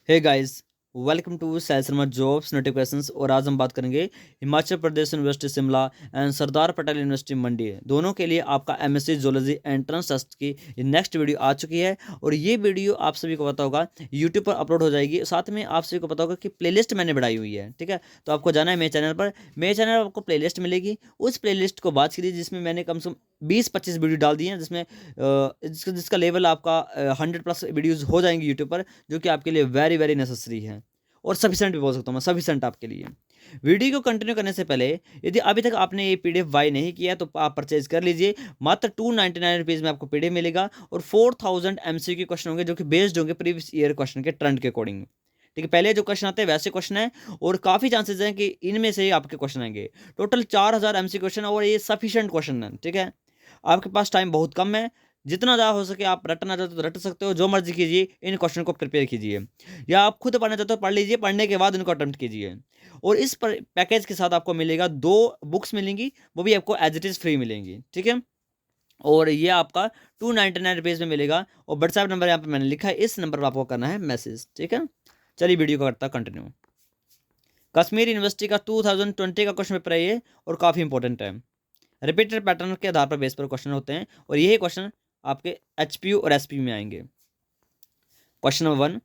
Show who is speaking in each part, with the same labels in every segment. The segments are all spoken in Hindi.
Speaker 1: Hey guys, welcome to Sai Sharma jobs notifications. और आज हम बात करेंगे Himachal Pradesh university Shimla and Sardar Patel university Mandi दोनों के लिए आपका एमएससी जूलॉजी एंट्रेंस टेस्ट की ये नेक्स्ट वीडियो आ चुकी है। और ये वीडियो आप सभी को पता होगा यूट्यूब पर अपलोड हो जाएगी। साथ में आप सभी को पता होगा कि प्लेलिस्ट मैंने बढ़ाई हुई है, ठीक है। तो आपको जाना है मेरे चैनल पर। मेरे चैनल पर आपको प्लेलिस्ट मिलेगी, उस प्लेलिस्ट को बात कीजिए जिसमें मैंने कम से कम 20-25 वीडियो डाल दी हैं, जिसमें जिसका लेवल आपका 100+ वीडियोज़ हो जाएंगे यूट्यूब पर, जो कि आपके लिए वेरी वेरी नेसेसरी है और सफिशेंट भी बोल सकता हूँ मैं, सफिशेंट आपके लिए। वीडियो को कंटिन्यू करने से पहले यदि अभी तक आपने ये पीडीएफ बाय नहीं किया तो आप परचेज कर लीजिए। मात्र 299 रुपीज़ में आपको पीडीएफ मिलेगा और 4000 एमसीक्यू क्वेश्चन होंगे जो कि बेस्ड होंगे प्रीवियस ईयर क्वेश्चन के ट्रेंड के अकॉर्डिंग। ठीक है, पहले जो क्वेश्चन आते हैं वैसे क्वेश्चन है और काफ़ी चांसेस हैं कि इनमें से ही आपके क्वेश्चन आएंगे। टोटल 4000 एमसी क्वेश्चन और ये सफिशिएंट क्वेश्चन है, ठीक है। आपके पास टाइम बहुत कम है, जितना ज़्यादा हो सके आप रटना चाहते हो तो रट सकते हो, जो मर्जी कीजिए, इन क्वेश्चन को प्रिपेयर कीजिए, या आप खुद पढ़ना चाहते हो पढ़ लीजिए, पढ़ने के बाद इनको अटेम्प्ट कीजिए। और इस पैकेज के साथ आपको मिलेगा 2 बुक्स मिलेंगी, वो भी आपको एज इट इज़ फ्री मिलेंगी, ठीक है। और ये आपका 299 रुपीज़ में मिलेगा और व्हाट्सएप नंबर यहाँ पर मैंने लिखा है, इस नंबर पर आपको करना है मैसेज, ठीक है। चलिए वीडियो को करता कंटिन्यू। कश्मीर यूनिवर्सिटी का 2020 का क्वेश्चन पेपर है ये, और काफ़ी इंपॉर्टेंट है। रिपीटेड पैटर्न के आधार पर बेस पर क्वेश्चन होते हैं और यही क्वेश्चन आपके एचपीयू और एसपीयू में आएंगे। Question number 1,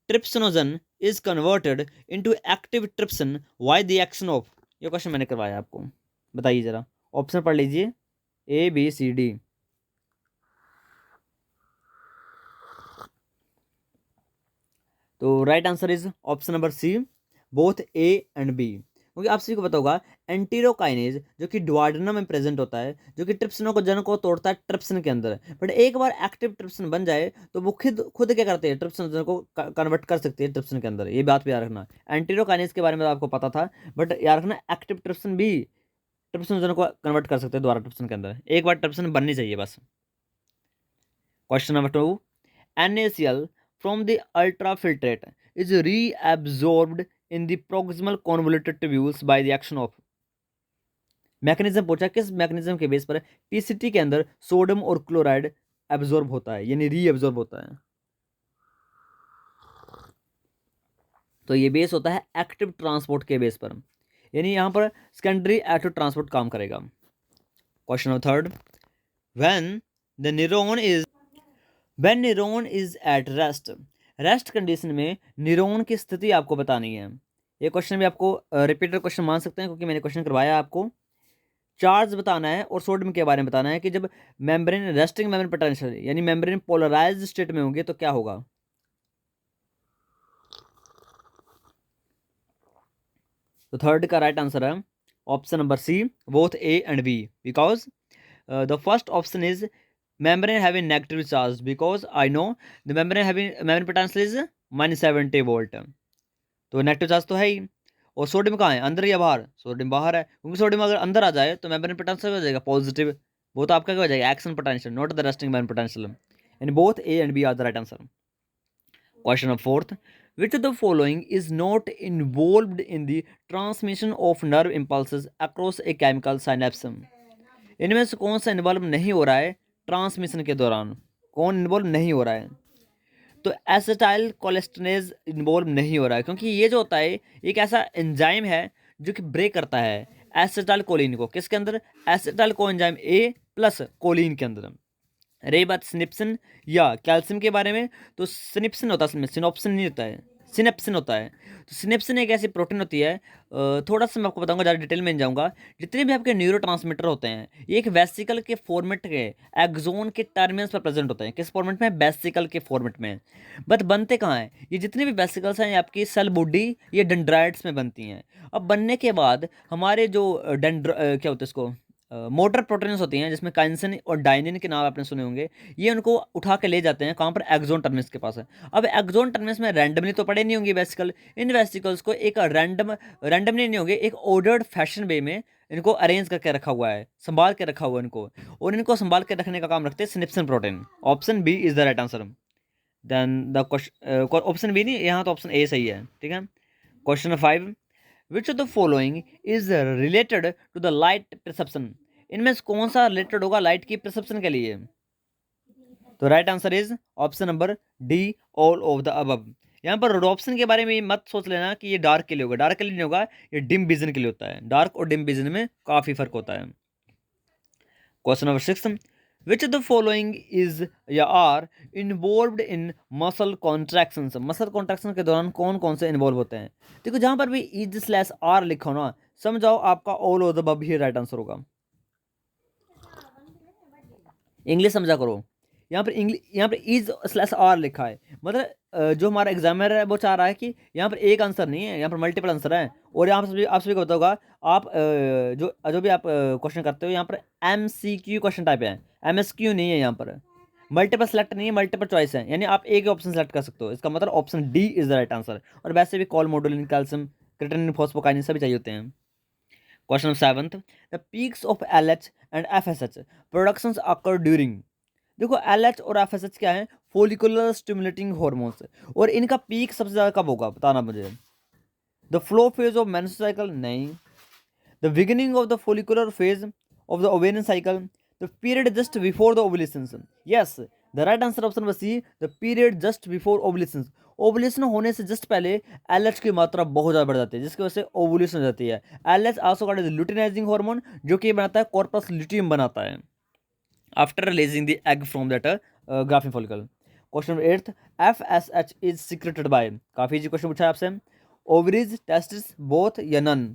Speaker 1: trypsinogen is converted into active trypsin why the action of. ये क्वेश्चन मैंने करवाया आपको, बताइए जरा। ऑप्शन पढ़ लीजिए, ABCD। तो right answer is option number C, both A and B. क्योंकि आप सभी को पता होगा एंटीरोकाइनेज जो कि डुओडेनम में प्रेजेंट होता है, जो कि ट्रिप्सिनोजन को तोड़ता है ट्रिप्सिन के अंदर। बट एक बार एक्टिव ट्रिप्सिन बन जाए तो वो खुद खुद क्या करते हैं, ट्रिप्सिनोजन को कन्वर्ट कर सकते हैं ट्रिप्सिन के अंदर। ये बात भी याद रखना। एंटीरोकाइनेज के बारे में तो आपको पता था, बट याद रखना एक्टिव ट्रिप्सिन भी ट्रिप्सिनोजन को कन्वर्ट कर सकते हैं दोबारा ट्रिप्सिन के अंदर। एक बार ट्रिप्सिन बननी चाहिए बस। Question number 2, NaCl from the ultrafiltrate is reabsorbed in the proximal convoluted tubules by the action of। Mechanism पूछा, किस मैकेनिज्म के बेस पर पीसीटी के अंदर सोडियम और क्लोराइड एब्जॉर्ब होता है, यानी रीएब्जॉर्ब होता है। तो ये बेस होता है एक्टिव ट्रांसपोर्ट के बेस पर, यानी यहां पर सेकेंडरी एक्टिव ट्रांसपोर्ट काम करेगा। Question number 3, when the neuron is when neuron is at rest, rest condition में न्यूरॉन की स्थिति आपको बतानी है। ये क्वेश्चन भी आपको रिपीटेड क्वेश्चन मान सकते हैं, क्योंकि मैंने क्वेश्चन करवाया आपको। चार्ज बताना है और सोडियम के बारे में बताना है कि जब मेम्ब्रेन रेस्टिंग मेम्ब्रेन पोटेंशियल यानी मेम्ब्रेन पोलराइज्ड स्टेट में होंगे तो क्या होगा। तो थर्ड का राइट आंसर है option number C, both A and B, because the first option is membrane having negative charge, because I know the membrane potential is -70 volt. तो नेगेटिव चार्ज तो है ही। और सोडियम कहाँ है, अंदर या बाहर? सोडियम बाहर है, क्योंकि सोडियम अगर अंदर आ जाए तो मेम्ब्रेन पोटेंशियल हो जाएगा पॉजिटिव। वो तो आपका क्या हो जाएगा, action potential, not the resting membrane potential. यानी both A and B are the right answer. Question number 4, which of the following is not involved in the transmission of nerve impulses across a chemical synapse। इनमें से कौन सा इन्वॉल्व नहीं हो रहा है ट्रांसमिशन के दौरान? कौन इन्वॉल्व नहीं हो रहा है? तो एसिटाइल कोलेस्टेरेज इन्वॉल्व नहीं हो रहा है, क्योंकि ये जो होता है एक ऐसा एंजाइम है जो कि ब्रेक करता है एसिटाइल कोलिन को। किसके अंदर? Acetyl co enzyme A+ Colin के अंदर। रही बात सिनेप्सिन या कैल्शियम के बारे में, तो सिनेप्सिन होता है, सिनोप्सिन नहीं होता है, सिनेप्सिन होता है। तो सिनेप्सिन एक ऐसी प्रोटीन होती है, थोड़ा सा मैं आपको बताऊंगा, ज़्यादा डिटेल में जाऊंगा। जितने भी आपके न्यूरो होते हैं ये एक वेसिकल के फॉर्मेट के एक्सोन के टर्मिनल्स पर प्रेजेंट होते हैं। किस फॉर्मेट में? वेसिकल के फॉर्मेट में। बट बनते कहाँ हैं ये जितने भी वेसिकल्स हैं? ये आपकी सेल बॉडी ये डेंड्राइट्स में बनती हैं। अब बनने के बाद हमारे जो क्या होते हैं इसको, मोटर प्रोटीन्स होती हैं, जिसमें काइंसिन और डाइनिन के नाम आपने सुने होंगे। ये उनको उठा के ले जाते हैं कहाँ पर? एक्सोन टर्मिनस के पास है। अब एक्सोन टर्मिनस में रैंडमली तो पड़े नहीं होंगे वेसिकल, इन वेसिकल्स को एक रैंडमली नहीं होंगे, एक ऑर्डर्ड फैशन वे में इनको अरेंज करके रखा हुआ है, संभाल के रखा हुआ है इनको। और इनको संभाल के रखने का काम रखते हैं synapsin protein. Option B is the right answer. Then the question, option B नहीं, यहाँ तो ऑप्शन ए सही है, ठीक है। Question 5, which of the following is related to the light perception. इनमें से कौन सा रिलेटेड होगा लाइट की परसेप्शन के लिए? तो right answer is option number D, all of the above. यहाँ पर रोडोप्सिन के बारे में मत सोच लेना कि ये डार्क के लिए होगा, डार्क के लिए नहीं होगा, ये डिम विजन के लिए होता है। डार्क और डिम विजन में काफ़ी फर्क होता है। Question number 6, which of the following is या are involved in muscle contraction. Muscle contraction के दौरान कौन कौन से इन्वॉल्व होते हैं? देखो जहां पर भी इज स्लैश आर लिखो ना, समझाओ आपका all of the above he right answer होगा। इंग्लिश समझा करो। यहाँ पर इज स्लैश आर लिखा है, मतलब जो हमारा एग्जामिनर है वो चाह रहा है कि यहाँ पर एक आंसर नहीं है, यहाँ पर मल्टीपल आंसर है। और यहाँ पर आप सभी को बताऊंगा, आप जो जो भी आप क्वेश्चन करते हो यहाँ पर MCQ क्वेश्चन टाइप है, MSQ नहीं है। यहाँ पर मल्टीपल सेलेक्ट नहीं है, मल्टीपल चॉइस है, यानी आप एक ही ऑप्शन सेलेक्ट कर सकते हो। इसका मतलब option D is the right answer. और वैसे भी calmodulin, calcium, creatinine, phosphocreatine सभी चाहिए होते हैं। Question 7, the peaks of LH and FSH productions occur during. देखो LH और FSH क्या है? Follicular stimulating hormones. और इनका पीक सबसे ज़्यादा कब होगा बताना मुझे। The flow phase of menstrual cycle? नहीं। The beginning of the follicular phase of the ovarian cycle? The period just before the ovulation? Yes, the right answer option number C, the period just before ovulation. Ovulation होने से जस्ट पहले LH की मात्रा बहुत ज़्यादा बढ़ जाती है, जिसकी वजह से ओवुलेशन हो जाती है। LH also called as luteinizing hormone, जो कि बनाता है कॉर्पस ल्यूटियम बनाता है after releasing the egg from that grafting follicle. Question number 8, FSH is secreted by, काफी इजी क्वेश्चन पूछा है आपसे, ओवरीज, टेस्टिस, बोथ या नन?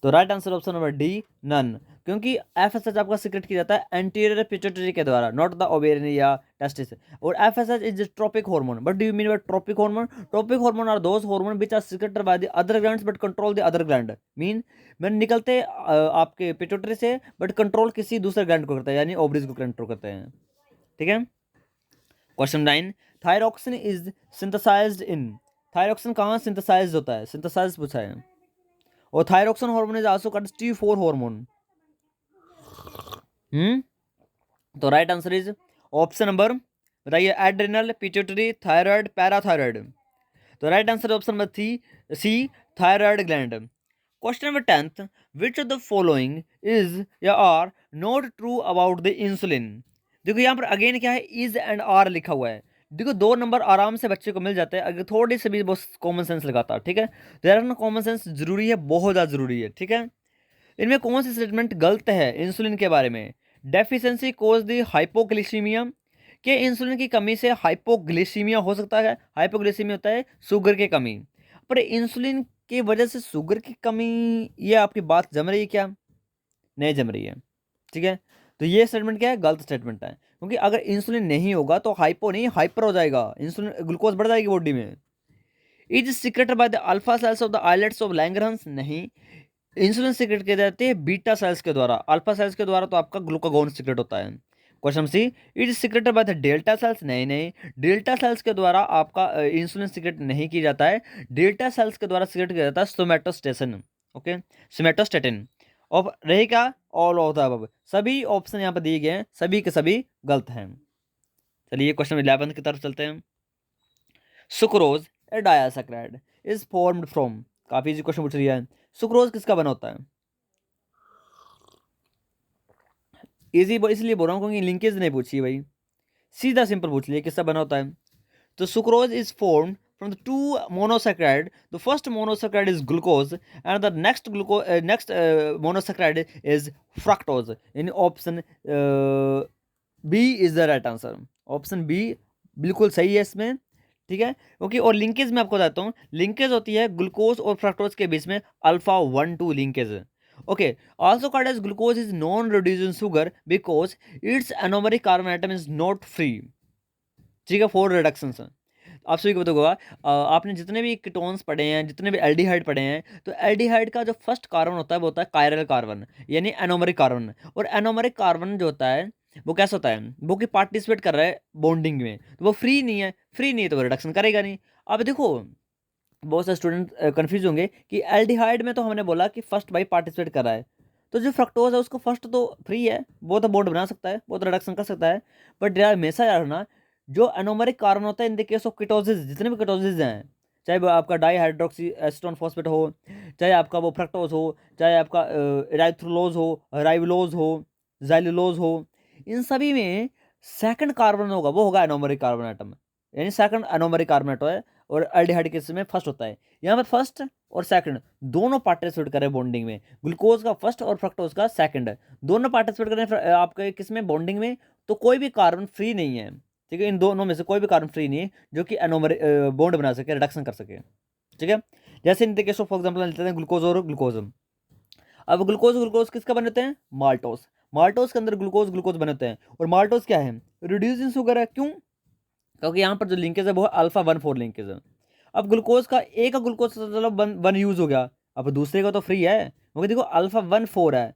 Speaker 1: तो right answer option number D, none. क्योंकि FSH आपका सीक्रेट किया जाता है एंटीरियर पिट्यूटरी के द्वारा, नॉट द ओवेरियन या टेस्टिस। और FSH is tropic hormone. But do you mean by tropic hormone? Tropic hormone are those hormone which are secreted by the other glands but control the other gland. Mean मैंने निकलते आपके पिट्यूटरी से, बट कंट्रोल किसी दूसरे ग्लैंड को करता है, यानी ओवरीज को कंट्रोल करते हैं। ठीक है। Question 9, thyroxine is synthesized in. Thyroxine कहाँ सिंथेसाइज होता है? सिंथेसाइज पूछा है। और thyroxine hormone is also called T4 hormone. तो right answer is option number, बताइए, एड्रिनल, पिट्यूटरी, थायराइड, पैराथायराइड। तो right answer option number C, thyroid gland. Question number 10, which of the following is या are not true about the insulin. देखो यहाँ पर अगेन क्या है, इज एंड आर लिखा हुआ है। देखो 2 नंबर आराम से बच्चे को मिल जाते हैं अगर थोड़ी सी भी बहुत कॉमन सेंस लगाता है। ठीक है, देयर कॉमन सेंस जरूरी है, बहुत ज़्यादा जरूरी है। ठीक है, इनमें कौन सी स्टेटमेंट गलत है इंसुलिन के बारे में? डेफिशिएंसी कोज द हाइपोग्लिसीमिया, कि इंसुलिन की कमी से हाइपोग्लिसीमिया हो सकता है। हाइपोग्लिसीमिया होता है शुगर की कमी, पर इंसुलिन की वजह से शुगर की कमी, ये आपकी बात जम रही है क्या? नहीं जम रही है। ठीक है, तो ये स्टेटमेंट क्या है? गलत स्टेटमेंट है। क्योंकि अगर इंसुलिन नहीं होगा तो हाइपो नहीं हाइपर हो जाएगा, इंसुलिन ग्लूकोज बढ़ जाएगी बॉडी में। Is secreted by the alpha cells of the islets of Langerhans? नहीं, इंसुलिन सीक्रेट किए जाते हैं बीटा सेल्स के द्वारा। अल्फा सेल्स के द्वारा तो आपका ग्लूकागोन सीक्रेट होता है। Question C, it is secreted by the delta cells? नहीं नहीं, डेल्टा सेल्स के द्वारा आपका इंसुलिन सीक्रेट नहीं किया जाता है। डेल्टा सेल्स के द्वारा सीक्रेट किया जाता है सोमेटोस्टेसिन। Okay, somatostatin. और रहेगा ऑल ऑफ द अबव। सभी ऑप्शन यहाँ पर दिए गए हैं, सभी के सभी गलत हैं। चलिए क्वेश्चन 11 की तरफ चलते हैं। Sucrose a disaccharide is formed from, काफी इजी क्वेश्चन पूछ रही है। सुक्रोज किसका बना होता है? इजी इसलिए बोल रहा हूँ क्योंकि लिंकेज नहीं पूछी भाई, सीधा सिंपल पूछ लिया किसका बना होता है। तो sucrose is formed from the two monosaccharide. The first monosaccharide is glucose and the next monosaccharide is fructose. In option B is the right answer. Option B बिल्कुल सही है इसमें। ठीक है, क्योंकि और लिंकेज मैं आपको बताता हूँ, लिंकेज होती है ग्लूकोज और फ्रक्टोज के बीच में alpha 1,2 linkage. Okay, also called as glucose is non-reducing sugar because its anomeric carbon atom is not free. ठीक है, 4 रिडक्शंस हैं। आप सभी को बताऊंगा, आपने जितने भी कीटोन्स पढ़े हैं, जितने भी एल्डिहाइड पढ़े हैं, तो एल्डिहाइड का जो फर्स्ट कार्बन होता है वो होता है कायरल कार्बन, यानी एनोमरिक कार्बन। और एनोमरिक कार्बन जो होता है वो कैसा होता है? वो कि पार्टिसिपेट कर रहा है बॉन्डिंग में, तो वो फ्री नहीं है। फ्री नहीं है तो वो रिडक्शन करेगा नहीं। अब देखो बहुत सारे स्टूडेंट कंफ्यूज होंगे कि एल्डिहाइड में तो हमने बोला कि फर्स्ट भाई पार्टिसिपेट कर रहा है, तो जो फ्रक्टोज है उसको फर्स्ट तो फ्री है, वो तो बॉन्ड बना सकता है, वो तो रिडक्शन कर सकता है। बट यार हमेशा यार ना, जो एनोमरिक कार्बन होता है इन द केस ऑफ कीटोसिस, जितने भी कीटोसिस हैं, चाहे वो आपका डाईहाइड्रोक्सी एसीटोन फॉस्फेट हो, चाहे आपका वो फ्रक्टोज हो, चाहे आपका इराइथ्रोलोज हो, राइबुलोज हो, जाइलुलोज हो, इन सभी में सेकंड कार्बन होगा वो होगा एनोमरिक कार्बन आइटम। यानी सेकंड अनोमरिक कार्बन एटो है, और एल्डिहाइड केस में फर्स्ट होता है। यहाँ पर फर्स्ट और सेकंड दोनों पार्टिसिपेट करें बॉन्डिंग में, ग्लूकोज का फर्स्ट और फ्रक्टोज का सेकंड, दोनों पार्टिसिपेट करें आपके किस में, बॉन्डिंग में, तो कोई भी कार्बन फ्री नहीं है, ठीक है, इन दोनों में से कोई भी कार्बन फ्री नहीं है जो कि एनोमरिक बॉन्ड बना सके, रिडक्शन कर सके, ठीक है। जैसे इन केस फॉर एग्जाम्पल लेते हैं ग्लूकोज और ग्लूकोज। अब ग्लूकोज ग्लूकोज किसका बने होते हैं, माल्टोस, माल्टोस के अंदर ग्लूकोज ग्लूकोज बने होते हैं, और माल्टोस क्या है, रिड्यूसिंग शुगर है, क्यों, क्योंकि यहाँ पर जो लिंकेज है वो है अल्फा 1,4 लिंकेज है। अब ग्लूकोज का एक का ग्लूकोज तो चलो वन यूज हो गया, अब दूसरे का तो फ्री है, क्योंकि देखो अल्फा 1,4 है,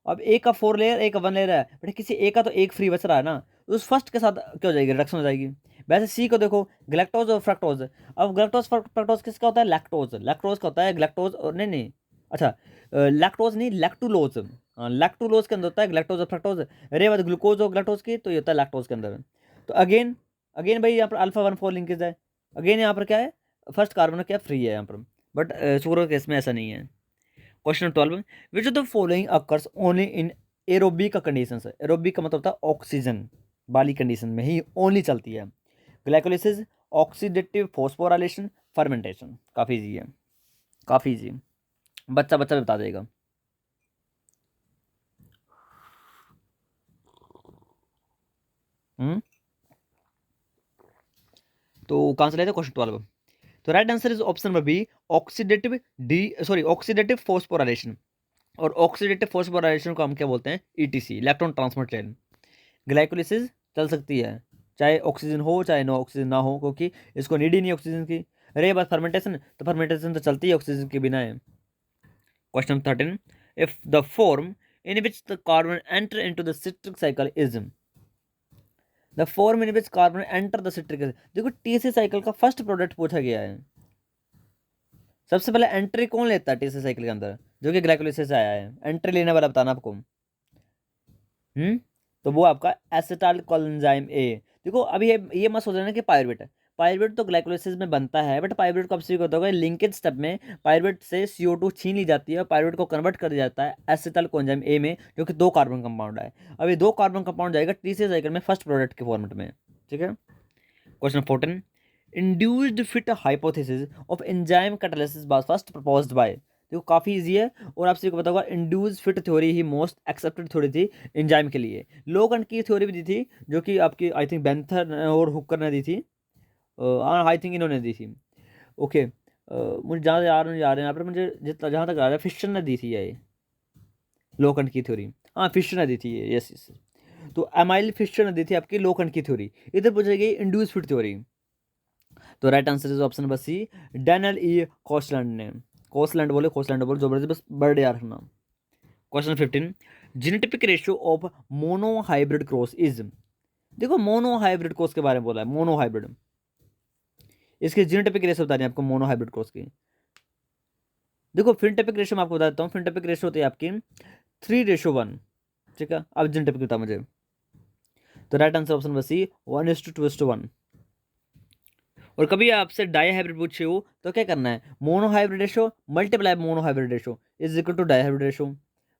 Speaker 1: अब एक का 4 लेयर एक का 1 लेयर है, बट किसी एक का तो एक फ्री बच रहा है ना, तो उस फर्स्ट के साथ क्या हो जाएगी, रिडक्शन हो जाएगी। वैसे सी को देखो, ग्लैक्टोज और फ्रक्टोज, अब ग्लैक्टोज फ्रक्टोज किसका होता है, लैक्टोज, लैक्टोज का होता है ग्लैक्टोज, और नहीं नहीं, अच्छा लैक्टोज नहीं, लैक्टुलोज, हाँ लैक्टुलोज के अंदर होता है ग्लैक्टोज और फ्रक्टोज, रही बात ग्लूकोज और ग्लैक्टोज की, तो ये होता है लैक्टोज के अंदर। तो अगेन अगेन भाई यहाँ पर अल्फा 1,4 लिंकेज है, अगेन यहाँ पर क्या है, फर्स्ट कार्बन क्या फ्री है यहाँ पर, बट शुगर के केस में ऐसा नहीं है। Question 12, which of the following occurs only in aerobic condition, aerobic का मतलब होता है ऑक्सीजन वाली कंडीशन में ही ओनली चलती है, ग्लाइकोलिसिस, ऑक्सीडेटिव फॉस्फोराइलेशन, फर्मेंटेशन, काफ़ी ईजी है, काफ़ी ईजी, बच्चा बच्चा भी बता देगा। हम्म, तो कहाँ से लेते हैं क्वेश्चन 12, तो right answer is option number B, oxidative oxidative phosphorylation, और ऑक्सीडेटिव फॉस्फोराइलेशन को हम क्या बोलते हैं, ETC, electron transport chain. Glycolysis चल सकती है चाहे ऑक्सीजन हो चाहे नो ऑक्सीजन ना हो, क्योंकि इसको नीड ही नहीं ऑक्सीजन की। रही बात फर्मेंटेशन, तो फर्मेंटेशन तो चलती है ऑक्सीजन के बिना है। Question 13, if the form in which the carbon enter into the citric cycle is, the form in which carbon enter the citric, देखो टीसी साइकिल का फर्स्ट प्रोडक्ट पूछा गया है, सबसे पहले एंट्री कौन लेता है टीसी साइकिल के अंदर, जो कि ग्लाइकोलिसिस से आया है, एंट्री लेने वाला बताना आपको। तो वो आपका एसिटाइल कोएंजाइम ए। देखो अभी ये मत सोच लेना कि पायरुवेट है, पायरुवेट तो ग्लाइकोलाइसिस में बनता है, बट पायरुवेट कब से होता होगा, लिंकेज स्टेप में पायरुवेट से CO2 छीन ली जाती है और पायरुवेट को कन्वर्ट कर दिया जाता है एसिटाइल कोएंजाइम ए में, जो कि 2 कार्बन कंपाउंड है। अब ये 2 कार्बन कंपाउंड जाएगा टीसी साइकिल में फर्स्ट प्रोडक्ट के फॉर्मेट में, ठीक है। Question 14, induced fit hypothesis of enzyme catalysis was first proposed by, देखो काफ़ी इजी है, और आपसे को पता होगा इंड्यूस फिट थ्योरी ही मोस्ट एक्सेप्टेड थ्योरी थी एंजाइम के लिए। लोगन की थ्योरी भी दी थी, जो कि आपकी आई थिंक बेंथर और हुकर ने दी थी, आई थिंक इन्होंने दी थी, ओके। मुझे जहाँ याद नहीं आ रहे हैं यहाँ पर, मुझे जितना जहाँ तक आ रहा है फिशर ने दी थी ये लोखंड की थ्योरी, हाँ फिशर ने दी थी ये, यस यस। तो एमाइल फिशर ने दी थी आपकी लोखंड की थ्योरी, इधर पूछी गई इंड्यूस फिट थ्योरी। तो right answer is option number C, Daniel E Koshland ने, कोसलैंड बोले जबरदस्त, बस बर्ड यार नाम। Question 15, genotypic ratio of mono hybrid cross is, देखो मोनो हाइब्रिड क्रॉस के बारे में बोला है, मोनो हाइब्रिड, इसकी जीनोटाइपिक रेशियो बता रही है आपको मोनो हाइब्रिड क्रॉस की। देखो फिनोटाइपिक रेशियो मैं आपको बता देता हूँ, फिनोटाइपिक रेशियो होती है आपकी 3:1, ठीक है। अब जीनोटाइपिक बता मुझे, तो right answer option number C, 1:2:1। और कभी आपसे डाई हाइब्रिड पूछे हो तो क्या करना है, mono hybrid ratio multiply mono hybrid ratio is equal to die hybrid ratio.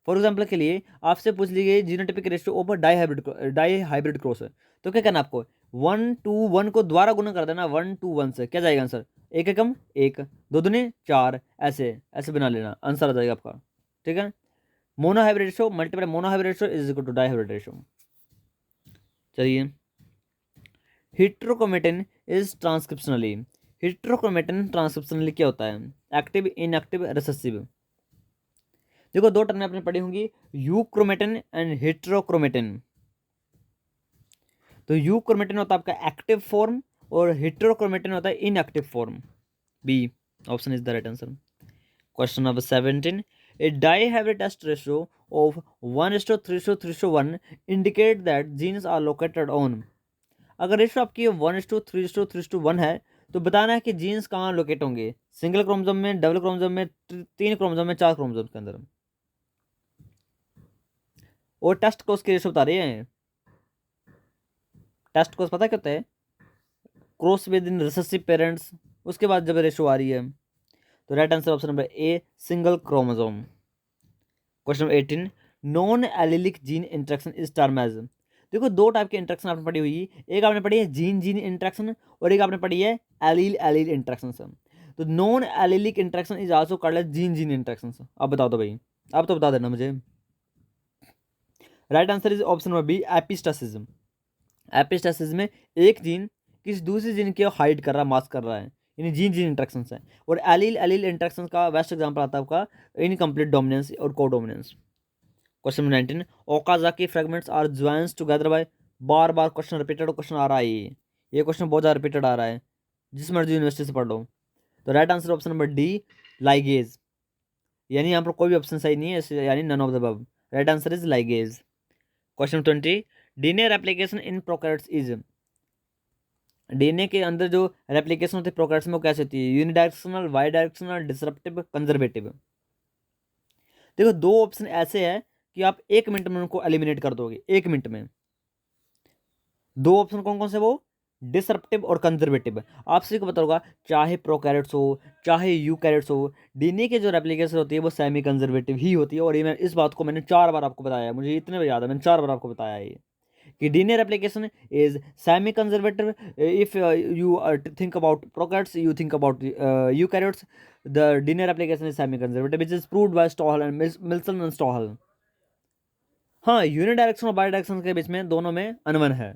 Speaker 1: For example के लिए आपसे पूछ ली गई genotypic ratio over dihybrid cross है, तो क्या करना आपको, 1:1 को द्वारा गुना कर देना 1:1 से, क्या जाएगा आंसर, एक एकम एक, दो दुने चार, ऐसे ऐसे बना लेना, आंसर आ जाएगा आपका, ठीक है। Mono hybrid ratio multiply mono hybrid ratio is equal to die hybrid ratio. चलिए, heterochromatin is transcriptionally, heterochromatin transcriptionally क्या होता है, एक्टिव इनएक्टिव रिसेसिव। देखो 2 टर्म आपने पढ़ी होंगी, यूक्रोमेटिन एंड हेट्रोक्रोमेटिन। तो यूक्रोमेटिन होता है आपका एक्टिव फॉर्म और हेट्रोक्रोमेटिन होता है inactive form, B option is the right answer. Question number 17, a dihybrid test ratio of 1:3:3:1 indicate that genes are located on, अगर रेशो आपकी 1:3:3:1 है तो बताना है कि जीन्स कहाँ लोकेट होंगे, सिंगल क्रोमोसोम में, डबल क्रोमोसोम में, 3 क्रोमोसोम में, 4 क्रोमोसोम के अंदर। और टेस्ट कोर्स की रेशो बता रहे हैं, टेस्ट कोर्स पता क्या होता है, cross with in recessive parents, उसके बाद जब रेशो आ रही है। तो right answer option number A, single chromosome. Question number 18, non allelic gene interaction is term as, देखो दो टाइप की इंट्रैक्शन आपने पढ़ी हुई, एक आपने पढ़ी है जीन जीन इंट्रैक्शन और एक आपने पढ़ी है एलील एलील इंट्रैक्शन। तो non allelic interaction is also called as gene gene interaction. अब बताओ तो भाई, अब तो बता देना मुझे। Right answer is option number B, epistasism. Epistasism में एक जीन किसी दूसरे जीन को हाइड कर रहा है, मास्क कर रहा है, यानी जीन जीन इंट्रैक्शन है। और एलील एलील इंट्रैक्शन का बेस्ट एग्जांपल आता है आपका इनकम्प्लीट डोमिनेंस और codominance. Question number 19, Okazaki fragments are joins together by, बार बार क्वेश्चन रिपीटेड क्वेश्चन आ रहा है, ये क्वेश्चन बहुत ज़्यादा रिपीटेड आ रहा है, जिस मर्जी यूनिवर्सिटी से पढ़ लो। तो right answer option number D, ligase. यानी यहाँ पर कोई भी ऑप्शन सही नहीं है, यानी none of the above. Right answer is ligase. Question 20, DNA replication in prokaryotes is, DNA के अंदर जो रेप्लिकेशन होती है प्रोकैरियोट्स में वो कैसे होती है, unidirectional, by directional, disruptive, conservative. देखो दो ऑप्शन ऐसे हैं कि आप 1 मिनट में उनको एलिमिनेट कर दोगे, 1 मिनट में। दो ऑप्शन कौन कौन से, वो डिसरप्टिव और कंजर्वेटिव। आप सभी को पता होगा, चाहे प्रोकैरियोट्स हो चाहे यूकैरियोट्स हो, डीएनए के जो रेप्लिकेशन होती है वो सेमी कंजर्वेटिव ही होती है। और ये मैं इस बात को मैंने 4 बार आपको बताया है, मुझे इतने याद है, मैंने 4 बार आपको बताया है ये कि DNA replication is semi conservative if you think about prokaryotes, you think about eukaryotes, the DNA replication is semi conservative which is proved by Stahl and Meselson and Stahl. हाँ, यूनिडायरेक्शन और बाई डायरेक्शन के बीच में दोनों में अनवन है।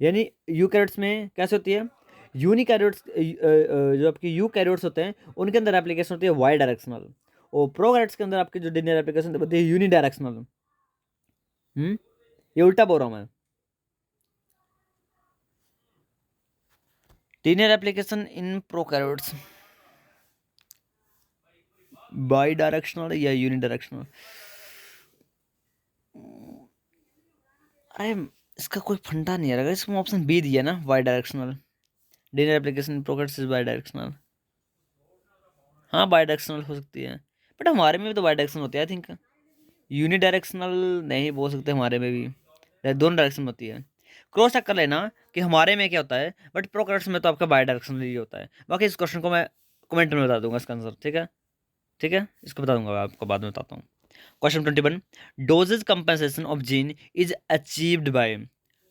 Speaker 1: यानी यूकैरियोट्स में कैसे होती है, यूनिकैरियोट्स जो आपकी यूकैरियोट्स होते हैं उनके अंदर एप्लीकेशन होती है वाई डायरेक्शनल, और प्रोकैरियोट्स के अंदर आपकी जो डीएनए एप्लीकेशन होती है यूनिडायरेक्शनल। ये उल्टा बोल रहा हूँ मैं। DNA application in prokaryotes by directional या यूनिडायरेक्शनल, अरे इसका कोई फंडा नहीं है, इसमें ऑप्शन बी दिया ना, bidirectional. DNA application prokaryotes is bidirectional. हाँ बाई डायरेक्शनल हो सकती है, बट हमारे में भी तो बाई डायरेक्शनल होती है आई थिंक। यूनि डायरेक्शनल नहीं बोल सकते, हमारे में भी दोनों डायरेक्शन होती है। क्रॉस चेक कर लेना कि हमारे में क्या होता है, बट प्रोकैरियोट्स में तो आपका बाई डायरेक्शनल ही होता है। बाकी इस क्वेश्चन को मैं कमेंट में बता दूंगा इसका आंसर, ठीक है, ठीक है, इसको बता दूंगा, मैं आपको बाद में बताता हूँ। Question 21, dosage compensation of gene is achieved by,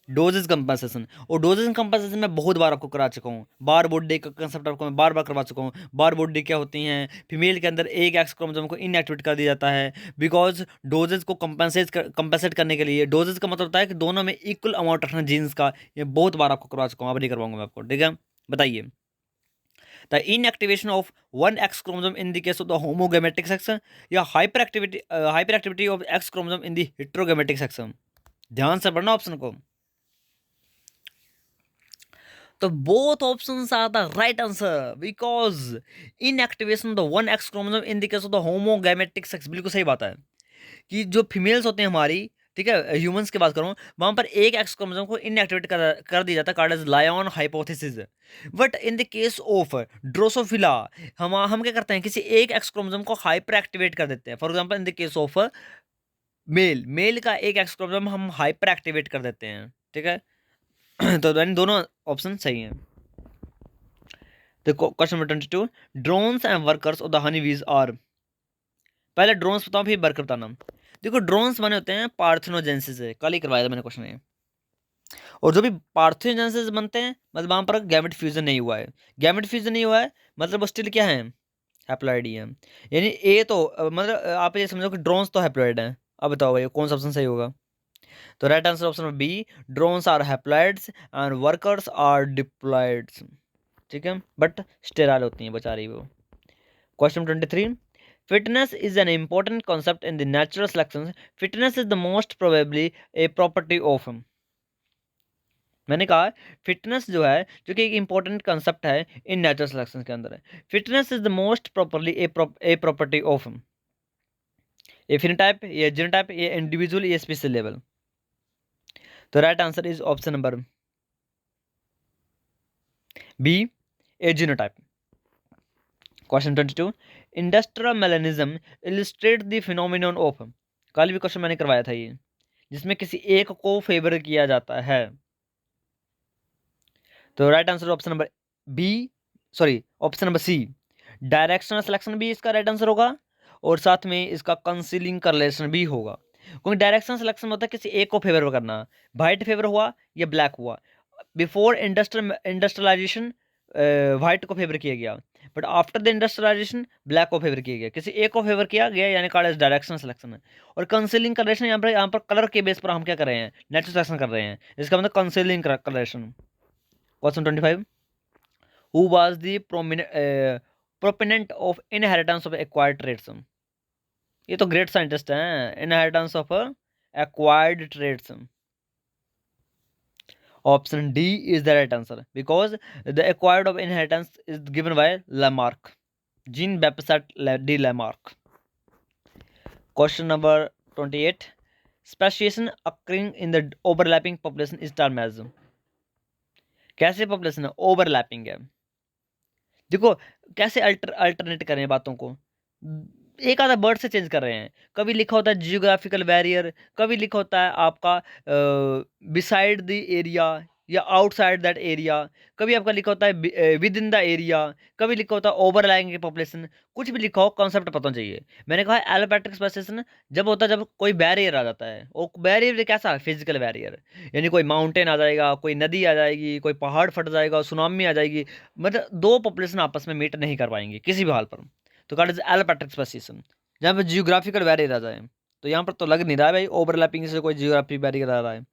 Speaker 1: dosage compensation. और डोजेज कंपनसेशन मैं बहुत बार आपको करा चुका हूँ, बार बॉडी का कंसेप्ट आपको मैं बार बार करवा चुका हूँ। बार बॉडी क्या होती हैं, फीमेल के अंदर एक एक्स क्रोमोसोम को इनएक्टिवेट कर दिया जाता है, बिकॉज डोजेज को कंपनसेट करने के लिए, डोजेज का मतलब होता है कि दोनों में इक्वल अमाउंट रखना जीन्स का। ये बहुत बार आपको करवा चुका हूँ, अब नहीं करवाऊंगा मैं आपको, ठीक है। बताइए, the inactivation of one X chromosome in the case of the homogametic sex, या hyper activity of X chromosome in the heterogametic sex. ध्यान से पढ़ना ऑप्शन को। तो both options are the right answer, because inactivation the one X chromosome in the case of the homogametic sex, बिल्कुल सही बात है कि जो फीमेल्स होते हैं हमारी, ठीक है, ह्यूमंस की बात करूं, वहां पर एक एक्स क्रोमोसोम को इनएक्टिवेट कर दिया जाता है, called as Lyon hypothesis. But in the case of drosophila, हम क्या करते हैं, किसी एक एक्स क्रोमोसोम को हाइपर एक्टिवेट कर देते हैं। For example in the case of male का एक एक्स क्रोमोसोम हम हाइपर एक्टिवेट कर देते हैं, ठीक है। तो दोनों ऑप्शन सही हैं। देखो question number 22, drones and workers of the honeybees are, पहले ड्रोन्स बताओ फिर वर्कर बताना। देखो ड्रोन्स बने होते हैं पार्थेनोजेनेसिस से, कल ही करवाया था मैंने क्वेश्चन ये। और जो भी पार्थेनोजेनेसिस बनते हैं मतलब वहां पर गैमेट फ्यूजन नहीं हुआ है, गैमेट फ्यूजन नहीं हुआ है मतलब वो स्टिल क्या है, हैप्लॉइड ही है। यानी ए तो मतलब आप ये समझो कि ड्रोन्स तो हैप्लॉइड हैं। अब बताओ भाई कौन सा ऑप्शन सही होगा। तो right answer option B, drones are haploids and workers are diploids, ठीक है, बट स्टेराइल होती हैं बेचारी वो। Question 23, fitness is an important concept in the natural selection, fitness is the most probably a property of, मैंने कहा फिटनेस जो है जो कि एक इंपॉर्टेंट कंसेप्ट है इन नेचुरल सिलेक्शन के अंदर है। Fitness is the most properly a property of a phenotype, ये जीनोटाइप, ये इंडिविजुअल, ये स्पीशीज लेवल। तो right answer is option number B, a genotype. Question 22, industrial melanism illustrate the phenomenon of, कल भी क्वेश्चन मैंने करवाया था ये, जिसमें किसी एक को फेवर किया जाता है। तो right answer option number B, sorry option number C, directional selection भी इसका राइट आंसर होगा, और साथ में इसका कंसीलिंग करलेशन भी होगा। क्योंकि डायरेक्शन सिलेक्शन होता है किसी एक को फेवर करना, वाइट फेवर हुआ या ब्लैक हुआ। बिफोर इंडस्ट्रियलाइजेशन वाइट को फेवर किया गया, but after the industrialization black को फेवर किया गया, किसी एक को फेवर किया गया, यानी कॉल्ड एज डायरेक्शन सिलेक्शन है। और कंसीलिंग कलरेशन, यहाँ पर कलर के बेस पर हम क्या कर रहे हैं, नेचुरल सिलेक्शन कर रहे हैं, इसका मतलब concealing coloration. Question 25, who was the proponent of inheritance of acquired traits. ये तो ग्रेट साइंटिस्ट हैं, inheritance of acquired traits. Option D is the right answer, because the acquired of inheritance is given by Lamarck, Jean Baptiste de Lamarck. Question number 28, speciation occurring in the overlapping population is term as. कैसे पॉपुलेशन है ओवरलैपिंग है, देखो कैसे अल्टरनेट करें बातों को, एक आधा वर्ड से चेंज कर रहे हैं। कभी लिखा होता है जियोग्राफिकल बैरियर, कभी लिखा होता है आपका बिसाइड द एरिया या आउटसाइड दैट एरिया, कभी आपका लिखा होता है विद इन द एरिया, कभी लिखा होता है ओवरलाइंग पॉपुलेशन। कुछ भी लिखा हो कॉन्सेप्ट पता होना चाहिए। मैंने कहा एलोपैट्रिक स्पेसिएशन जब होता है जब कोई बैरियर आ जाता है, वो बैरियर कैसा फिजिकल बैरियर, यानी कोई माउंटेन आ जाएगा, कोई नदी आ जाएगी, कोई पहाड़ फट जाएगा, सुनामी आ जाएगी, मतलब दो पॉपुलेशन आपस में मीट नहीं कर पाएंगे किसी भी हाल पर, तो कॉल्ड इज एलोपैट्रिक स्पेसिएशन। जहाँ पे जियोग्राफिकल बैरियर आ जाए, तो यहाँ पर तो लग नहीं रहा है भाई ओवरलैपिंग से कोई जियोग्राफी बैरियर आ रहा है।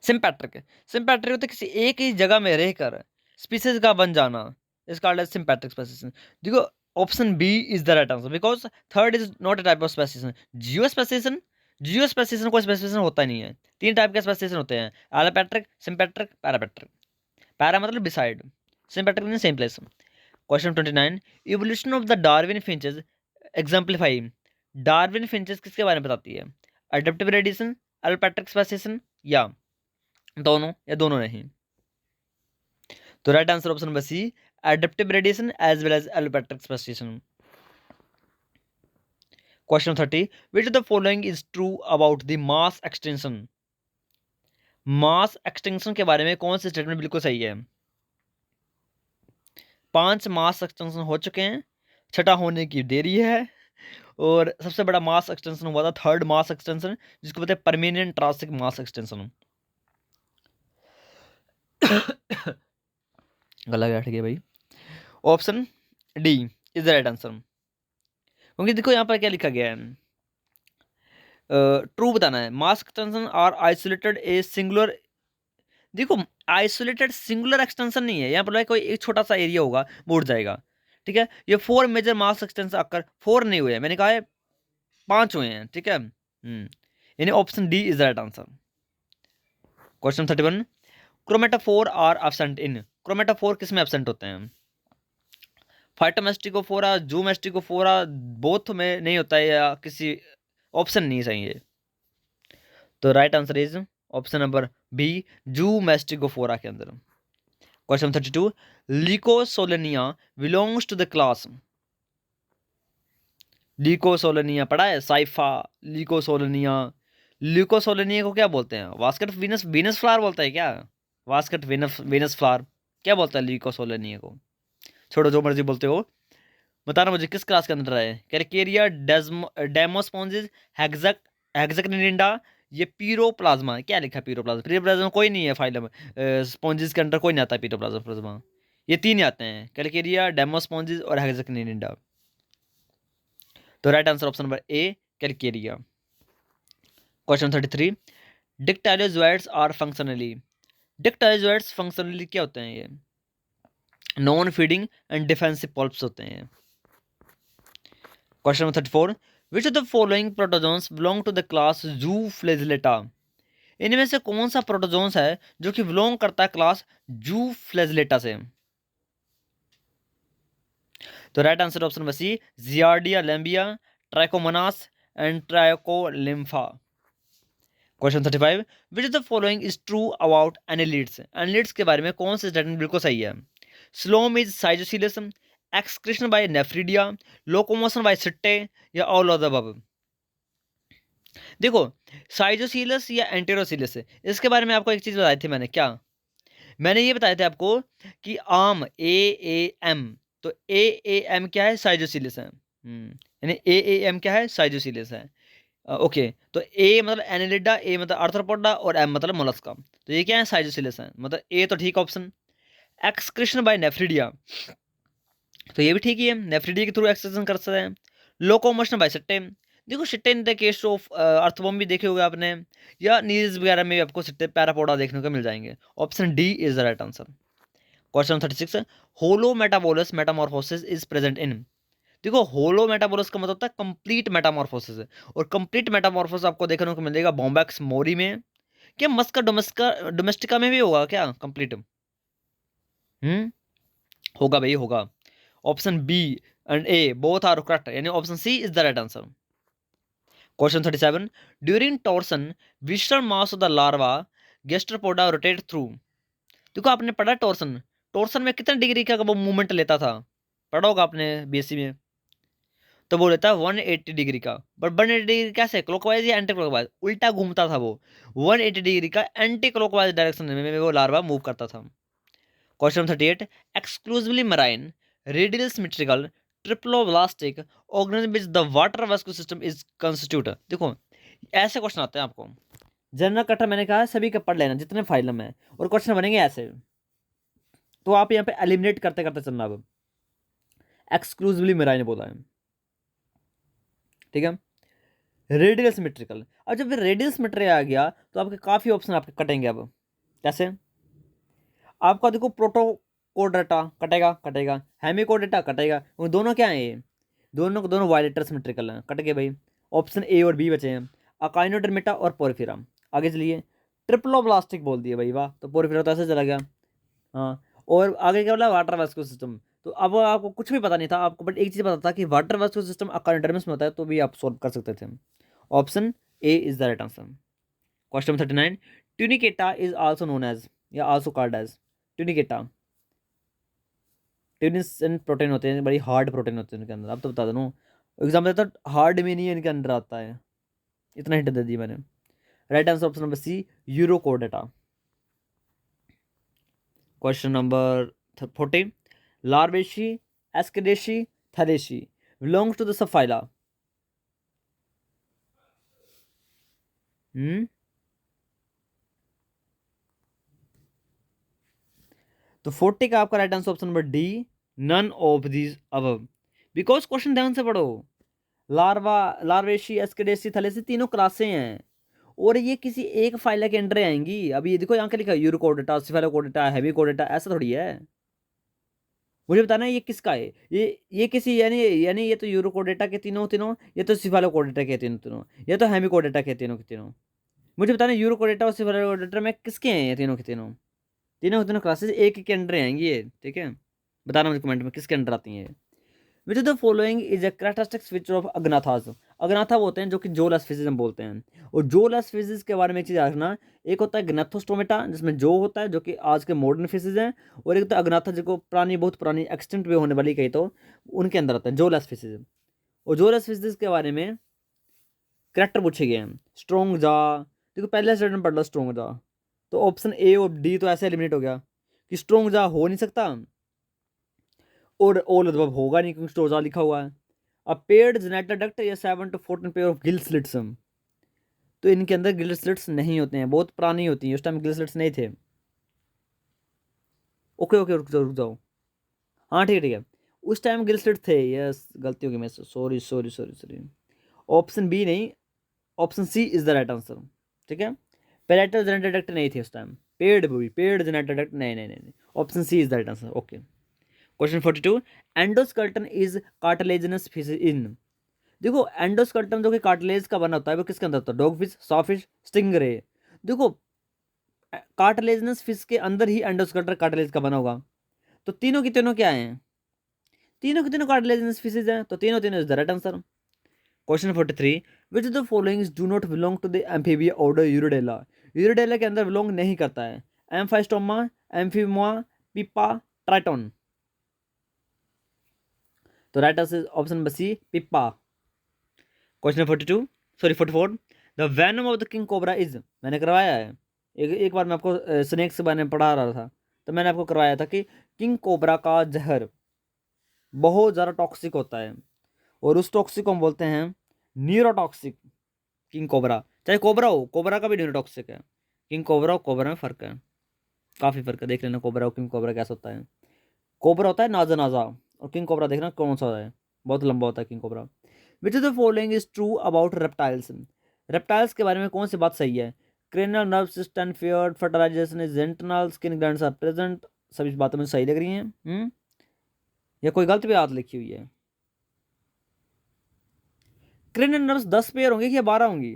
Speaker 1: सिंपैट्रिक, सिंपैट्रिक होता है किसी एक ही जगह में रहकर स्पीसीज का बन जाना, is called as sympatric speciation. देखो option B is the right answer, because third is not a type of speciation. Geo speciation, geo speciation कोई स्पेसिएशन होता नहीं है। तीन टाइप के स्पेसिएशन होते हैं, एलोपैट्रिक, सिंपैट्रिक, पैरापैट्रिक। पैरा मतलब beside, sympatric mean same place. Question 29, evolution of the Darwin finches exemplify. Darwin finches किसके बारे में बताती है, अडेप्टिव रेडिएशन, एलोपैट्रिक स्पेसिएशन या दोनों, या दोनों नहीं। तो right answer option number C, adaptive radiation as well as allopatric speciation. Question 30, which of the following is true about the mass extension. Mass extension के बारे में कौन सी स्टेटमेंट बिल्कुल सही है। 5 मास एक्सटेंशन हो चुके हैं, छठा होने की देरी है, और सबसे बड़ा मास एक्सटेंशन हुआ था थर्ड मास एक्सटेंशन, जिसको बोलते हैं परमानेंट ट्रांसिक मास एक्सटेंशन। गला बैठ गया भाई। Option D is the right answer, क्योंकि देखो यहाँ पर क्या लिखा गया है, ट्रू बताना है। Mass extension are isolated a singular, देखो आइसोलेटेड सिंगुलर एक्सटेंशन नहीं है यहाँ पर, कोई एक छोटा सा एरिया होगा वो उड़ जाएगा, ठीक है। ये 4 मेजर मास एक्सटेंशन आकर 4 नहीं हुए हैं, मैंने कहा है 5 हुए हैं, ठीक है। यानी option D is the right answer. Question 31, chromatophore are absent in. Chromatophore किस में एब्सेंट होते हैं, फाइटोमेस्टिकोफोरा, जूमेस्टिकोफोरा, बोथ में नहीं होता है, या किसी ऑप्शन नहीं सही है। तो right answer is option number B, zoomastigophora के अंदर। Question 32, Leucosolenia belongs to the class. Leucosolenia पढ़ा है, साइफा, लिकोसोलेनिया। लिकोसोलेनिया को क्या बोलते हैं, वास्केट वीनस, वीनस फ्लावर बोलता है क्या, वास्केट वीनस, वीनस फ्लावर क्या बोलता है लिकोसोलेनिया को। छोड़ो जो मर्जी बोलते हो, बताना मुझे किस क्लास के अंदर है। कैरिकेरिया, डेमोस्पोंजिस, हेक्सक, हेक्सकनिंडा, ये पीरोप्लाज्मा। क्या लिखा है पीरोप्लाज्मा, पीरोप्लाज्मा कोई नहीं है फाइलम, स्पॉन्जिस के अंदर कोई नहीं आता पीरोप्लाज्मा। ये तीन ही आते हैं, कैरिकेरिया, डेमोस्पोंजिस और हेक्सकनिंडा। तो right answer option number A, calcarea. Question 33, dactylozooids are functionally. Dactylozooids functionally क्या होते हैं, ये non feeding and defensive palps होते हैं। Question number 34, which of the following protozoans belong to the class zooflagellata. इनमें से कौन सा प्रोटोजोन्स है जो कि बिलोंग करता है क्लास जूफ्लेजिलेटा से। तो right answer option number C, Giardia lamblia, Trichomonas and Trichonympha. Question 35, which of the following is true about annelids. Annelids के बारे में कौन से स्टेटमेंट बिल्कुल सही है। Coelom is schizocoelous, excretion by nephridia, locomotion by setae, या ऑल ऑफ द अबव। देखो साइजोसिलस या एंटेरोसिलस, इसके बारे में आपको एक चीज बताई थी मैंने, क्या मैंने ये बताया था आपको कि आम एएम, तो एएम क्या है, साइजोसिलस है। यानी एएम क्या है, साइजोसिलस है। ओके, तो ए मतलब एनेलिडा, ए मतलब आर्थ्रोपोडा और एम मतलब मोलस्का। तो ये क्या है, साइटोसिलिस है, मतलब ए तो ठीक ऑप्शन। एक्सक्रीशन बाय नेफ्रिडिया, तो ये भी ठीक ही है, नेफ्रिडिया के थ्रू एक्सक्रीशन कर सकते हैं। लोकोमोशन बाय सिट्टे, देखो setae in the case of earthworm भी देखे होंगे आपने, या नीज वगैरह में भी आपको सिट्टे पैरापोडा देखने को मिल जाएंगे। Option D is the right answer. Question 36 है, holometabolous metamorphosis is present in, देखो होलो मेटाबोलस का मतलब होता है कंप्लीट मेटामॉर्फोसिस है, और कंप्लीट मेटामॉर्फोसिस आपको देखने को मिलेगा बॉम्बैक्स मोरी में। क्या मस्का डोमेस्टिका डोमेस्टिका में भी होगा क्या कंप्लीट? हम्म, होगा भाई होगा। Option B and A both are correct, यानी option C is the right answer. Question 37, during torsion visceral mass of the larva gastropoda rotate through, देखो आपने पढ़ा टॉर्सन, टॉर्सन में कितने डिग्री का वो मूवमेंट लेता था, पढ़ा होगा आपने बीएससी में। तो वो लेता है 180 डिग्री का, बट 180 डिग्री कैसे, क्लॉकवाइज या एंटी क्लॉकवाइज, उल्टा घूमता था वो, 180 डिग्री का एंटी क्लॉकवाइज डायरेक्शन में वो लार्वा मूव करता था। Question 38, exclusively marine radial symmetrical triploblastic organism which the water vascular system is constitute, देखो ऐसे क्वेश्चन आते हैं आपको, जनरल कटर मैंने कहा सभी का पढ़ लेना जितने फाइलम है, और क्वेश्चन बनेंगे ऐसे, तो आप यहाँ पे एलिमिनेट करते करते चलना। अब एक्सक्लूसिवली मराइन बोला है, ठीक है। रेडियल सिमेट्रिकल, अब जब रेडियल सिमेट्री आ गया तो आपके काफी ऑप्शन आपके कटेंगे। अब कैसे, आपका देखो प्रोटोकोडाटा कटेगा कटेगा, हेमिकोडाटा कटेगा, वो दोनों क्या है ये, दोनों वायलेटर सिमेट्रिकल हैं, कट गए भाई। ऑप्शन ए और बी बचे हैं, अकाइनोडर्मिटा और पोरफिरा। आगे चलिए, ट्रिप्लोब्लास्टिक बोल दिया भाई, वाह, तो पोरफिरा तो ऐसे चला गया। हाँ, और आगे क्या बोला, वाटर वास्कुलर सिस्टम, तो अब आपको कुछ भी पता नहीं था आपको, बट एक चीज़ पता था कि वाटर वास्कुलर सिस्टम अकाइनोडर्मिस में होता है, तो भी आप सोल्व कर सकते थे। Option A is the right answer. Question 39, tunicata is also known as, या also called as, tunicata, tunicin protein होते हैं, बड़ी हार्ड प्रोटीन होते हैं इनके अंदर, अब तो बता दो, एग्जाम देता हार्ड में नहीं है, इनके अंदर आता है, इतना हिंट दे दी मैंने। Right answer option number C, urochordata. Question number 40, larvaceae ascidiaceae thaliaceae belongs to the subphyla. हम्म, तो 40 का आपका right answer option number D, none of these above, because question ध्यान से पढ़ो, लार्वा लार्वेशी एस्केडेसी थैलेसी तीनों क्लासें हैं, और ये किसी एक फाइला के अंडर आएंगी। अब ये देखो यहाँ क्या लिखा है, यूरोकोडेटा, सिफेलोकोडेटा, हेमिकोडेटा, ऐसा थोड़ी है, मुझे बताना है ये किसका है, ये किसी यानी यानी ये तो यूरोकोडेटा के तीनों तीनों, ये तो सिफेलोकोडेटा के तीनों तीनों, ये तो हेमिकोडेटा के तीनों के तीनों। मुझे बताना यूरोकोडेटा और सिफेलोकोडेटा में किसके हैं ये तीनों के तीनों, तीनों के तीनों क्लासेस एक के अंडर आएंगी ये, ठीक है। बताना मुझे कमेंट में किसके अंडर आती हैं ये। Which of the following is a characteristic feature of agnathas, agnatha वो होते हैं जो कि जोल एस्फिसिस हम बोलते हैं, और जोल एस्फिसिस के बारे में एक चीज़ रखना, एक होता है ग्नाथोस्टोमेटा जिसमें जो होता है जो कि आज के मॉडर्न फिशिस हैं, और एक होता है अग्नाथा जिसको पुरानी बहुत पुरानी एक्सटेंट भी होने वाली कही तो उनके अंदर आता है जोल एस्फिसिस। और जोल एस्फिसिस के बारे में करेक्टर पूछे गए हैं, स्ट्रॉन्ग जा, देखो पहले स्टेटमेंट पढ़ लो स्ट्रॉन्ग जा, तो ऑप्शन ए और डी तो ऐसे एलिमिनेट हो गया कि स्ट्रॉन्ग जा हो नहीं सकता, और ओल मतलब होगा नहीं क्योंकि स्टोजा लिखा हुआ है। अब पेड जेनेटर डक्ट या 7 to 14 pair of gill slits, तो इनके अंदर गिल स्लिट्स नहीं होते हैं, बहुत पुरानी होती है, उस टाइम गिल स्लिट्स नहीं थे। ओके ओके रुक जाओ, हाँ ठीक है ठीक है, उस टाइम गिल स्लिट थे, यस गलती होगी मैं, sorry sorry sorry sorry. Option B नहीं, option C is the right answer, ठीक है। पेरेटल जेनेटर डक्ट नहीं थे उस टाइम, पेड जेनेटर डक्ट नहीं नहीं नहीं, option C is the right answer. Okay, question 42, endoskeleton is cartilaginous fish in, देखो एंडोस्केलेटन जो कि कार्टिलेज का बना होता है वो किसके अंदर होता है, डॉग फिश, सॉफिश, स्टिंगरे। देखो कार्टिलेजिनस फिश के अंदर ही एंडोस्केलेटन कार्टिलेज का बना होगा, तो तीनों की तीनों क्या हैं, तीनों की तीनों कार्टिलेजिनस फिशेज हैं, तो तीनों तीनों is the right answer. Question 43, which of the followings do not belong to the amphibia order urodela, urodela के अंदर बिलोंग नहीं करता है, एम्फाइस्टोमा, एम्फीमोआ, पिप्पा, ट्राइटोन। तो right answer option number C, Pipa. Question 42, sorry 44, the venom of the king cobra is, मैंने करवाया है, एक बार मैं आपको स्नेक्स के बारे में पढ़ा रहा था, तो मैंने आपको करवाया था कि किंग कोबरा का जहर बहुत ज़्यादा टॉक्सिक होता है, और उस टॉक्सिक को हम बोलते हैं न्यूरोटॉक्सिक, किंग कोबरा, चाहे कोबरा हो, कोबरा का भी न्यूरोटॉक्सिक है। किंग कोबरा और कोबरा में फ़र्क है, काफ़ी फ़र्क है, देख लेना कोबरा और किंग कोबरा कैसा होता है। कोबरा होता है नाजा नाजा, और किंग कोबरा देखना कौन सा है, बहुत लंबा होता है king cobra. Which is the following is true about reptiles, reptiles के बारे में कौन सी बात सही है? Cranial nerve system paired, fertilization is internal, skin glands are present, सभी बातें मुझे सही लग रही हैं। या कोई गलत भी बात लिखी हुई है? क्रेनियल नर्व्स 10 पेयर होंगे कि 12 होंगी?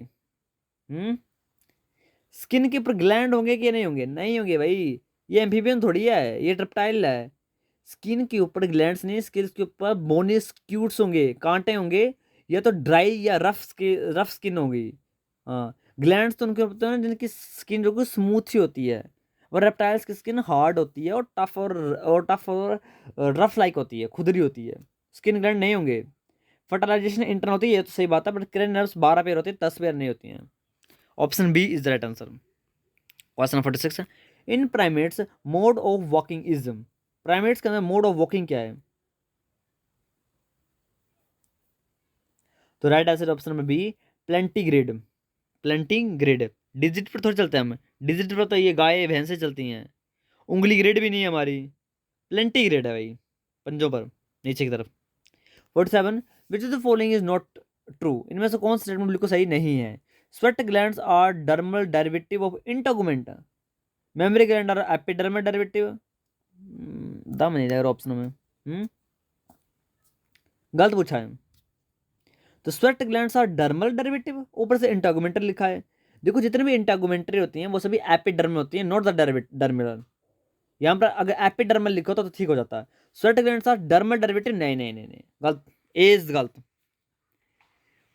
Speaker 1: स्किन के ऊपर ग्लैंड होंगे कि नहीं होंगे? नहीं होंगे भाई, ये एम्फीबियन थोड़ी है, ये रेप्टाइल है। स्किन के ऊपर ग्लैंड्स नहीं, स्किन के ऊपर बोनी स्क्यूट्स होंगे, कांटे होंगे, या तो ड्राई या रफ स्किन होगी। हाँ, ग्लैंड्स तो उनके होते हैं जिनकी स्किन जो कि स्मूथ ही होती है, और रेप्टाइल्स की स्किन हार्ड होती है और टफ और रफ लाइक होती है, खुदरी होती है। स्किन ग्लैंड नहीं होंगे। फर्टिलाइजेशन इंटर्न होती है, ये तो सही बात है, बट क्रेन नर्व्स 12 पेयर होती है, 10 पेयर नहीं होती हैं। Option B is the right answer. Question 46, in primates mode of walking is, primates के अंदर मोड ऑफ वॉकिंग क्या है? तो right answer option number B, plantigrade. Plantigrade, digit पर थोड़ी चलते हैं हम, डिजिट पर तो ये गाय भैंसें चलती हैं, उंगली ग्रेड भी नहीं है हमारी, प्लेंटीग्रेड है भाई, पंजों पर नीचे की तरफ। 47, which is the following is not true, इनमें से कौन सा स्टेटमेंट बिल्कुल सही नहीं है? Sweat glands are dermal derivative of integument, mammary gland are epidermal derivative, दम नहीं लग रहा ऑप्शन में। गलत पूछा है। तो sweat glands are dermal derivative, ऊपर से इंटेगुमेंटल लिखा है। देखो जितने भी इंटेगुमेंटरी होती हैं वो सभी एपिडर्मल होती हैं, नॉट द डर्मिनल। यहाँ पर अगर एपिडर्मल लिखो तो ठीक हो जाता है। Sweat glands are dermal derivative, नहीं नहीं नहीं नहीं, गलत, ए इज गलत।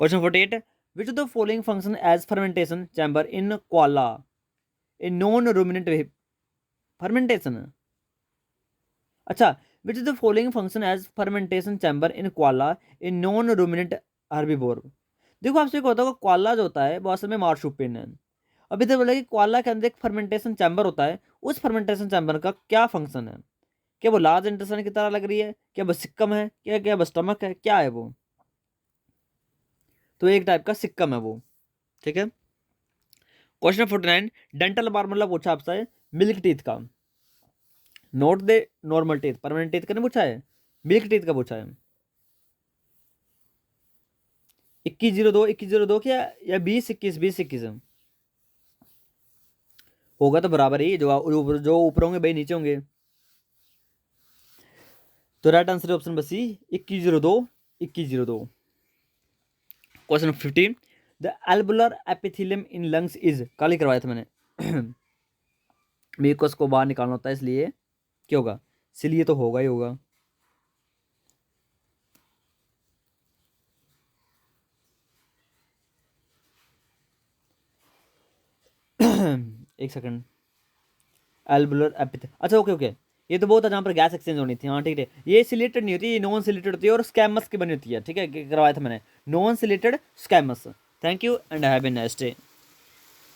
Speaker 1: Question 48, which of the following function as fermentation chamber in koala, in non ruminant fermentation, अच्छा, which is the following function as fermentation chamber in koala in non ruminant herbivore. देखो आपसे एक होता है, कोआला जो होता है वो असल में मार्शुपिन है। अभी तो बोला कि कोआला के अंदर एक फर्मेंटेशन चैम्बर होता है, उस फर्मेंटेशन चैम्बर का क्या फंक्शन है? क्या वो लार्ज इंटेस्टाइन की तरह लग रही है, क्या वो सिक्कम है, क्या क्या वो स्टमक है, क्या है वो? तो एक टाइप का सिक्कम है वो, ठीक है। क्वेश्चन 49, डेंटल फार्मूला पूछा आपसे मिल्क टीथ का, नोट दे नॉर्मल टीथ, परमानेंट टीथ का नहीं पूछा है, मिल्क टीथ का पूछा है। 2102 2102 क्या, या 2021 2021 होगा तो बराबर ही, जो ऊपर होंगे भाई नीचे होंगे। तो राइट आंसर ऑप्शन बस सी, 2102 2102। क्वेश्चन 15, द एल्बुलर एपिथेलियम इन लंग्स इज, कल ही करवाया था मैंने म्यूकस को बाहर निकालना होता है, इसलिए क्या होगा? इसलिए तो होगा ही होगा। एक सेकंड, एल्बुलर एपिथ, अच्छा ओके ओके, ये तो बहुत है जहाँ पर गैस एक्सचेंज होनी थी, हाँ ठीक है। ये सिलेटेड नहीं होती, ये नॉन सिलेटेड होती है और स्कैमस की बनी होती है, ठीक है, करवाया था मैंने, non chelated squamous. Thank you and have a nice day.